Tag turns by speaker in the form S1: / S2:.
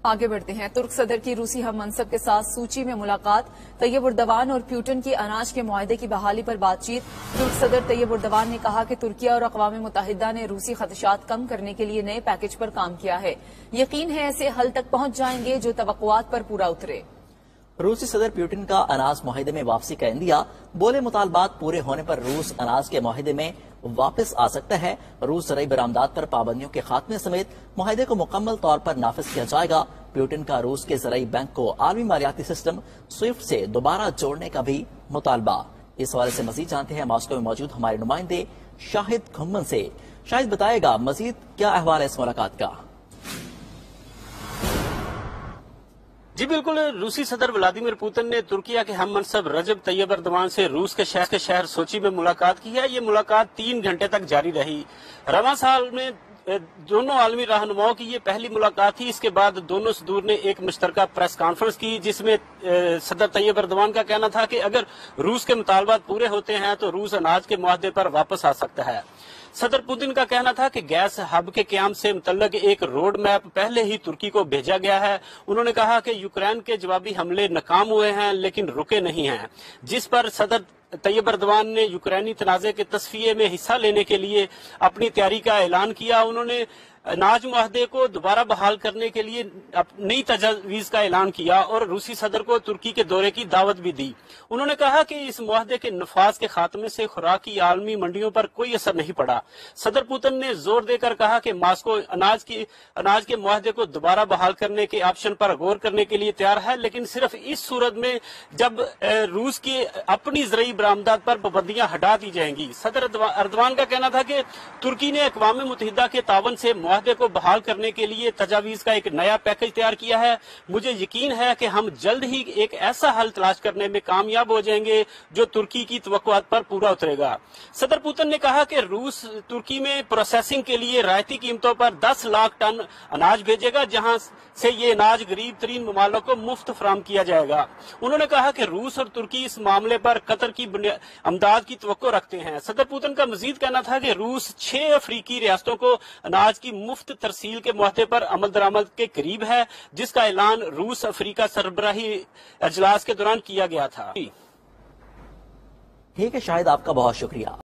S1: आगे बढ़ते हैं। तुर्क सदर की रूसी हम मनसब के साथ सूची में मुलाकात। तैयब उर्दवान और प्यूटन की अनाज के मुआहदे की बहाली पर बातचीत। तुर्क सदर तैयब उर्दवान ने कहा कि तुर्किया और अक़वाम मुत्तहिदा ने रूसी खदशात कम करने के लिए नए पैकेज पर काम किया है। यकीन है ऐसे हल तक पहुंच जाएंगे जो तवक्कुआत पर पूरा उतरे।
S2: रूसी सदर प्यूटन का अनाज मुआहदे में वापसी का इंदिया। बोले मुतालबात पूरे होने पर रूस अनाज के मुआहदे में वापस आ सकता है। रूस ज़राई बरामदात पर पाबंदियों के खात्मे समेत मुआहदे को मुकम्मल तौर पर नाफिज किया जाएगा। प्यूटन का रूस के ज़राई बैंक को आलमी मालियाती सिस्टम स्विफ्ट से दोबारा जोड़ने का भी मुतालबा। इस हवाले से मजीद जानते हैं मॉस्को में मौजूद हमारे नुमाइंदे शाहिद खुम्मन से। शाहिद बताएगा मजीद क्या अहवाल है इस मुलाकात का।
S3: जी बिल्कुल, रूसी सदर व्लादिमीर पुतिन ने तुर्किया के हम मनसब रजब तैयब एर्दोगान से रूस के शहर सोची में मुलाकात की है। ये मुलाकात 3 घंटे तक जारी रही। रवां साल में दोनों आलमी रहनुमाओं की ये पहली मुलाकात थी। इसके बाद दोनों सदूर ने एक मुश्तरका प्रेस कॉन्फ्रेंस की, जिसमें सदर तैयब एर्दोगान का कहना था कि अगर रूस के मुतालबात पूरे होते हैं तो रूस अनाज के मुआहदे पर वापस आ सकता है। सदर पुतिन का कहना था कि गैस हब के क्याम से मुतल्लक एक रोड मैप पहले ही तुर्की को भेजा गया है। उन्होंने कहा कि यूक्रेन के जवाबी हमले नाकाम हुए हैं लेकिन रुके नहीं हैं, जिस पर सदर तैयब एर्दोगान ने यूक्रेनी तनाज़े के तस्फिये में हिस्सा लेने के लिए अपनी तैयारी का ऐलान किया। उन्होंने अनाज मुआहदे को दोबारा बहाल करने के लिए नई तजवीज़ का ऐलान किया और रूसी सदर को तुर्की के दौरे की दावत भी दी। उन्होंने कहा कि इस मुआहदे के नफाज के खात्मे से खुराक की आलमी मंडियों पर कोई असर नहीं पड़ा। सदर पुतिन ने जोर देकर कहा कि मास्को अनाज के मुआहदे को दोबारा बहाल करने के ऑप्शन पर गौर करने के लिए तैयार है, लेकिन सिर्फ इस सूरत में जब रूस की अपनी ज़राई बरामदात पर पाबंदियां हटा दी जाएंगी। सदर एर्दोगान का कहना था कि तुर्की ने अक़वाम मुत्तहिदा के तावन से मुआहदे को बहाल करने के लिए तजावीज़ का एक नया पैकेज तैयार किया है। मुझे यकीन है कि हम जल्द ही एक ऐसा हल तलाश करने में कामयाब हो जाएंगे जो तुर्की की तवक्कुआत पर पूरा उतरेगा। सदर पुतिन ने कहा कि रूस तुर्की में प्रोसेसिंग के लिए रायती कीमतों पर 10 लाख टन अनाज भेजेगा, जहां से ये अनाज गरीब तरीन ममालिक को मुफ्त फराहम किया जाएगा। उन्होंने कहा कि रूस और तुर्की इस मामले पर कतर की अमदाद की तवक्को रखते हैं। सदर पुतिन का मजीद कहना था कि रूस 6 अफ्रीकी रियासतों को अनाज की मुफ्त तरसील के मुआहदे पर अमल दरामद के करीब है, जिसका ऐलान रूस अफ्रीका सरबराही अजलास के दौरान किया गया था।
S2: ठीक है शाहिद, आपका बहुत शुक्रिया।